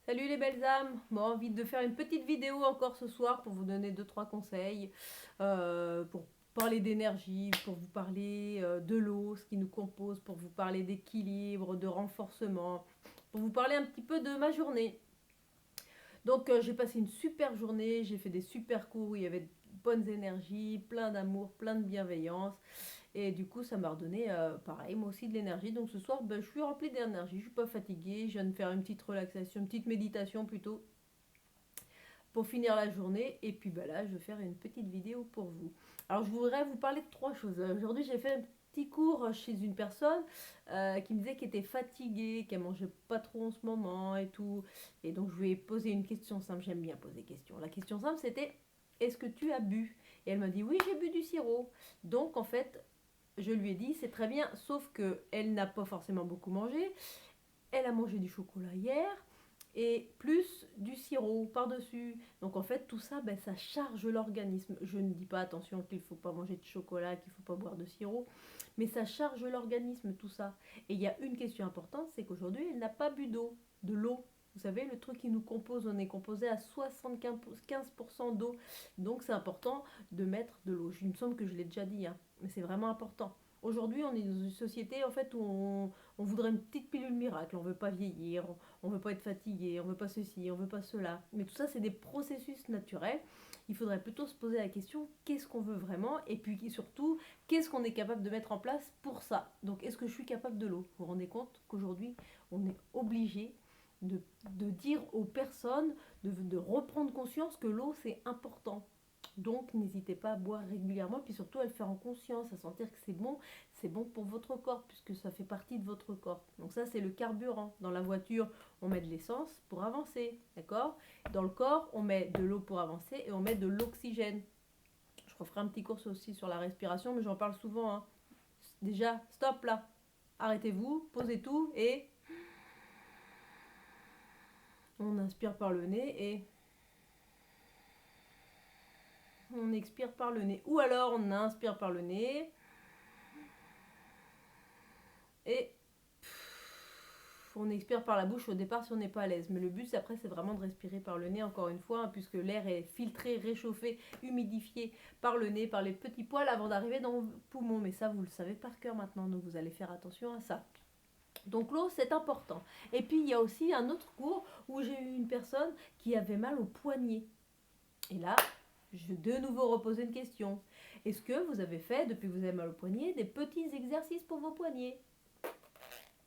Salut les belles âmes, bon, envie de faire une petite vidéo encore ce soir pour vous donner deux trois conseils, pour parler d'énergie, pour vous parler de l'eau, ce qui nous compose, pour vous parler d'équilibre, de renforcement, pour vous parler un petit peu de ma journée. Donc j'ai passé une super journée, j'ai fait des super cours, il y avait de bonnes énergies, plein d'amour, plein de bienveillance. Et du coup, ça m'a redonné, pareil, moi aussi de l'énergie. Donc ce soir, ben, je suis remplie d'énergie, je suis pas fatiguée. Je viens de faire une petite relaxation, une petite méditation plutôt, pour finir la journée. Et puis ben, là, je vais faire une petite vidéo pour vous. Alors, je voudrais vous parler de trois choses. Aujourd'hui, j'ai fait un petit cours chez une personne qui me disait qu'elle était fatiguée, qu'elle mangeait pas trop en ce moment et tout. Et donc, je lui ai posé une question simple. J'aime bien poser des questions. La question simple, c'était: est-ce que tu as bu? Et elle m'a dit: oui, j'ai bu du sirop. Donc, en fait, je lui ai dit: c'est très bien, sauf que elle n'a pas forcément beaucoup mangé. Elle a mangé du chocolat hier et plus du sirop par-dessus. Donc en fait, tout ça, ben, ça charge l'organisme. Je ne dis pas, attention, qu'il ne faut pas manger de chocolat, qu'il ne faut pas boire de sirop, mais ça charge l'organisme, tout ça. Et il y a une question importante, c'est qu'aujourd'hui, elle n'a pas bu d'eau, de l'eau. Vous savez, le truc qui nous compose, on est composé à 75% d'eau. Donc c'est important de mettre de l'eau. Il me semble que je l'ai déjà dit, hein, mais c'est vraiment important. Aujourd'hui, on est dans une société en fait où on voudrait une petite pilule miracle. On veut pas vieillir, on veut pas être fatigué, on veut pas ceci, on veut pas cela. Mais tout ça, c'est des processus naturels. Il faudrait plutôt se poser la question: qu'est-ce qu'on veut vraiment? Et puis surtout, qu'est-ce qu'on est capable de mettre en place pour ça? Donc, est-ce que je suis capable de l'eau? Vous vous rendez compte qu'aujourd'hui, on est obligé de dire aux personnes de reprendre conscience que l'eau, c'est important. Donc, n'hésitez pas à boire régulièrement, puis surtout à le faire en conscience, à sentir que c'est bon pour votre corps, puisque ça fait partie de votre corps. Donc ça, c'est le carburant. Dans la voiture, on met de l'essence pour avancer, d'accord? Dans le corps, on met de l'eau pour avancer et on met de l'oxygène. Je referai un petit cours aussi sur la respiration, mais j'en parle souvent, hein. Déjà, stop là. Arrêtez-vous, posez tout et on inspire par le nez et on expire par le nez. Ou alors on inspire par le nez et on expire par la bouche au départ si on n'est pas à l'aise. Mais le but après, c'est vraiment de respirer par le nez, encore une fois, hein, puisque l'air est filtré, réchauffé, humidifié par le nez, par les petits poils avant d'arriver dans vos poumons. Mais ça, vous le savez par cœur maintenant, donc vous allez faire attention à ça. Donc l'eau, c'est important. Et puis il y a aussi un autre cours où j'ai eu une personne qui avait mal au poignet. Et là, je vais de nouveau reposer une question. Est-ce que vous avez fait, depuis que vous avez mal au poignet, des petits exercices pour vos poignets?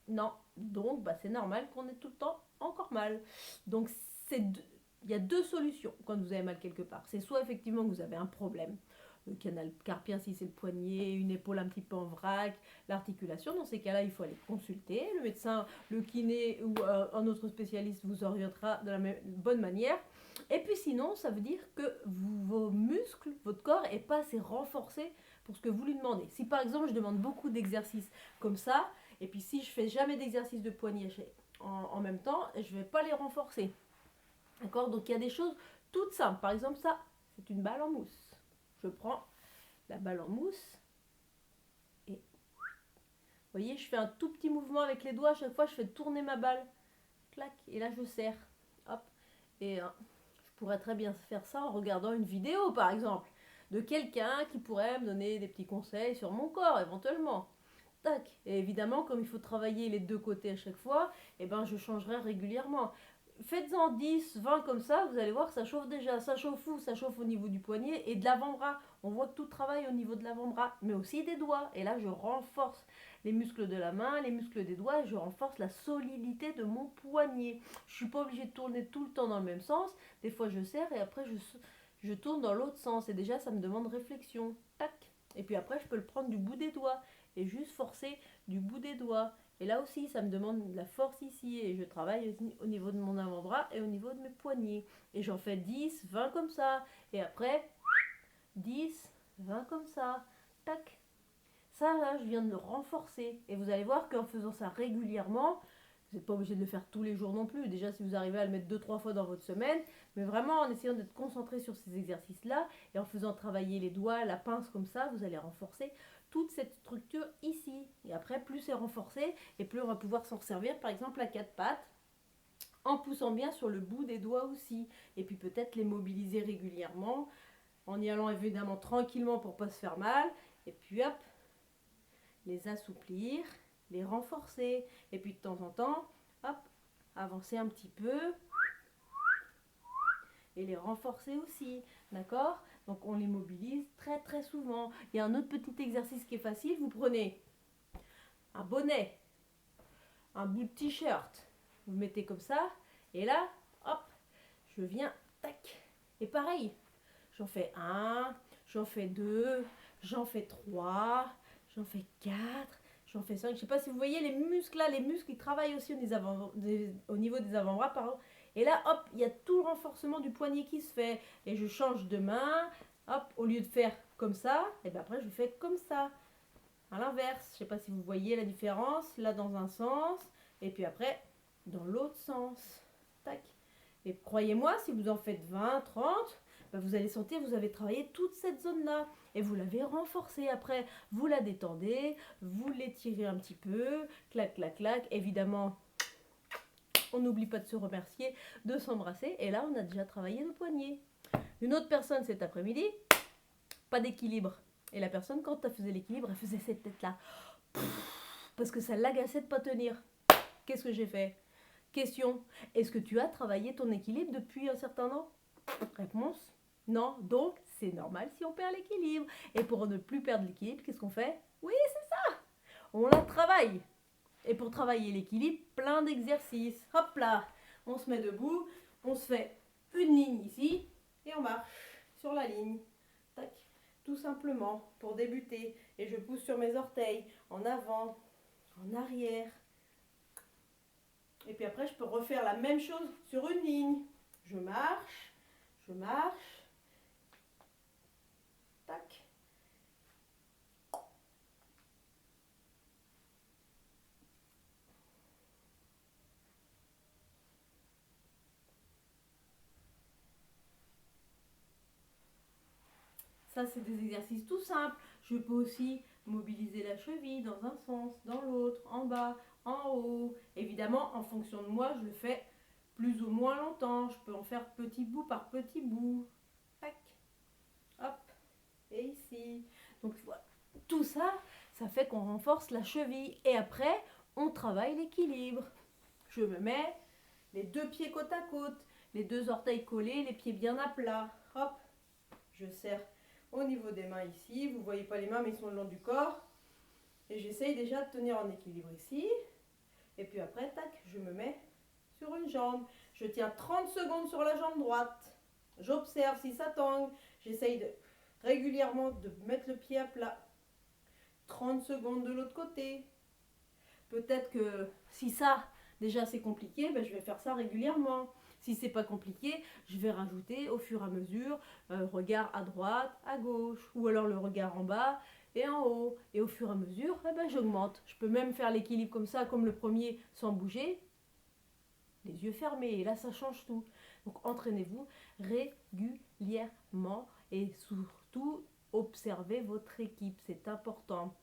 Non. Donc, bah, c'est normal qu'on ait tout le temps encore mal. Donc, il y a deux solutions quand vous avez mal quelque part. C'est soit effectivement que vous avez un problème, le canal carpien si c'est le poignet, une épaule un petit peu en vrac, l'articulation. Dans ces cas-là, il faut aller consulter. Le médecin, le kiné ou un autre spécialiste vous orientera de la bonne manière. Et puis sinon, ça veut dire que vos muscles, votre corps n'est pas assez renforcé pour ce que vous lui demandez. Si par exemple, je demande beaucoup d'exercices comme ça, et puis si je fais jamais d'exercice de poignet en même temps, je vais pas les renforcer. D'accord? Donc il y a des choses toutes simples. Par exemple, ça, c'est une balle en mousse. Je prends la balle en mousse et vous voyez, je fais un tout petit mouvement avec les doigts. À chaque fois, je fais tourner ma balle. Clac. Et là, je serre. Hop. Et je pourrais très bien faire ça en regardant une vidéo, par exemple, de quelqu'un qui pourrait me donner des petits conseils sur mon corps, éventuellement. Tac. Et évidemment, comme il faut travailler les deux côtés à chaque fois, eh ben, je changerai régulièrement. Faites-en 10, 20 comme ça, vous allez voir que ça chauffe déjà. Ça chauffe où? Ça chauffe au niveau du poignet et de l'avant-bras. On voit que tout travaille au niveau de l'avant-bras, mais aussi des doigts. Et là, je renforce les muscles de la main, les muscles des doigts, et je renforce la solidité de mon poignet. Je ne suis pas obligée de tourner tout le temps dans le même sens. Des fois, je serre et après, je tourne dans l'autre sens. Et déjà, ça me demande réflexion. Tac. Et puis après, je peux le prendre du bout des doigts et juste forcer du bout des doigts. Et là aussi, ça me demande de la force ici. Et je travaille au niveau de mon avant-bras et au niveau de mes poignets. Et j'en fais 10, 20 comme ça. Et après, 10, 20 comme ça. Tac. Ça, là, je viens de le renforcer. Et vous allez voir qu'en faisant ça régulièrement, vous n'êtes pas obligé de le faire tous les jours non plus. Déjà, si vous arrivez à le mettre 2-3 fois dans votre semaine, mais vraiment en essayant d'être concentré sur ces exercices-là et en faisant travailler les doigts, la pince comme ça, vous allez renforcer toute cette structure ici. Et après, plus c'est renforcé et plus on va pouvoir s'en servir, par exemple, à quatre pattes en poussant bien sur le bout des doigts aussi. Et puis peut-être les mobiliser régulièrement, en y allant évidemment tranquillement pour ne pas se faire mal. Et puis hop, les assouplir, les renforcer. Et puis de temps en temps, hop, avancer un petit peu et les renforcer aussi, d'accord? Donc on les mobilise très très souvent. Il y a un autre petit exercice qui est facile. Vous prenez un bonnet, un bout de t-shirt, vous le mettez comme ça, et là, hop, je viens, tac. Et pareil, j'en fais un, j'en fais deux, j'en fais trois, j'en fais quatre, j'en fais cinq. Je ne sais pas si vous voyez les muscles là, les muscles qui travaillent aussi au niveau des avant-bras, pardon. Et là, hop, il y a tout le renforcement du poignet qui se fait. Et je change de main, hop, au lieu de faire comme ça, et bien après je fais comme ça. À l'inverse, je ne sais pas si vous voyez la différence, là dans un sens, et puis après dans l'autre sens. Tac. Et croyez-moi, si vous en faites 20, 30, ben vous allez sentir que vous avez travaillé toute cette zone-là. Et vous l'avez renforcée. Après, vous la détendez, vous l'étirez un petit peu, clac, clac, clac. Évidemment, on n'oublie pas de se remercier, de s'embrasser. Et là, on a déjà travaillé le poignet. Une autre personne cet après-midi, pas d'équilibre. Et la personne, quand elle faisait l'équilibre, elle faisait cette tête-là. Parce que ça l'agaçait de ne pas tenir. Qu'est-ce que j'ai fait? Question, est-ce que tu as travaillé ton équilibre depuis un certain temps? Réponse, non. Donc, c'est normal si on perd l'équilibre. Et pour ne plus perdre l'équilibre, qu'est-ce qu'on fait? Oui, c'est ça. On la travaille. Et pour travailler l'équilibre, plein d'exercices. Hop là, on se met debout, on se fait une ligne ici et on marche sur la ligne. Tac. Tout simplement pour débuter. Et je pousse sur mes orteils en avant, en arrière. Et puis après, je peux refaire la même chose sur une ligne. Je marche, tac. Ça, c'est des exercices tout simples. Je peux aussi mobiliser la cheville dans un sens, dans l'autre, en bas, en haut. Évidemment, en fonction de moi, je le fais plus ou moins longtemps. Je peux en faire petit bout par petit bout. Tac, hop, et ici. Donc voilà. Tout ça, ça fait qu'on renforce la cheville. Et après, on travaille l'équilibre. Je me mets les deux pieds côte à côte, les deux orteils collés, les pieds bien à plat. Hop, je serre au niveau des mains ici. Vous ne voyez pas les mains, mais ils sont le long du corps. Et j'essaye déjà de tenir en équilibre ici. Et puis après, tac, je me mets sur une jambe. Je tiens 30 secondes sur la jambe droite. J'observe si ça tangue. J'essaye de régulièrement de mettre le pied à plat. 30 secondes de l'autre côté. Peut-être que si ça, déjà c'est compliqué, ben je vais faire ça régulièrement. Si c'est pas compliqué, je vais rajouter au fur et à mesure regard à droite, à gauche, ou alors le regard en bas et en haut. Et au fur et à mesure, eh ben, j'augmente. Je peux même faire l'équilibre comme ça, comme le premier, sans bouger, les yeux fermés. Et là, ça change tout. Donc entraînez-vous régulièrement et surtout observez votre équipe. C'est important.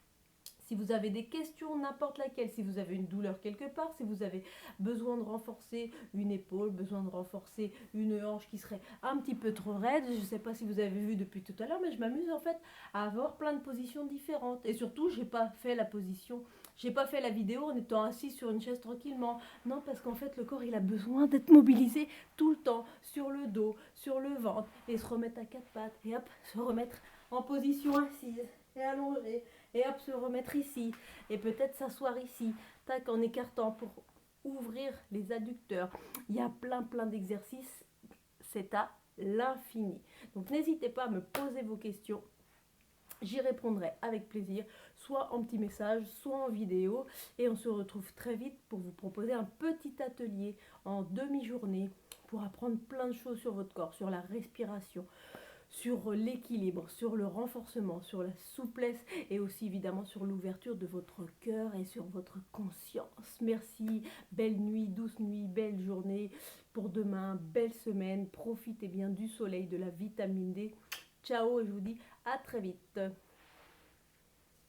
Si vous avez des questions, n'importe laquelle, si vous avez une douleur quelque part, si vous avez besoin de renforcer une épaule, besoin de renforcer une hanche qui serait un petit peu trop raide, je ne sais pas si vous avez vu depuis tout à l'heure, mais je m'amuse en fait à avoir plein de positions différentes. Et surtout, j'ai pas fait la vidéo en étant assis sur une chaise tranquillement. Non, parce qu'en fait, le corps, il a besoin d'être mobilisé tout le temps, sur le dos, sur le ventre, et se remettre à quatre pattes, et hop, se remettre en position assise, et allongée. Et hop, se remettre ici. Et peut-être s'asseoir ici. Tac, en écartant pour ouvrir les adducteurs. Il y a plein d'exercices. C'est à l'infini. Donc n'hésitez pas à me poser vos questions. J'y répondrai avec plaisir, soit en petit message, soit en vidéo. Et on se retrouve très vite pour vous proposer un petit atelier en demi-journée pour apprendre plein de choses sur votre corps, sur la respiration, sur l'équilibre, sur le renforcement, sur la souplesse et aussi évidemment sur l'ouverture de votre cœur et sur votre conscience. Merci, belle nuit, douce nuit, belle journée pour demain, belle semaine. Profitez bien du soleil, de la vitamine D. Ciao et je vous dis à très vite.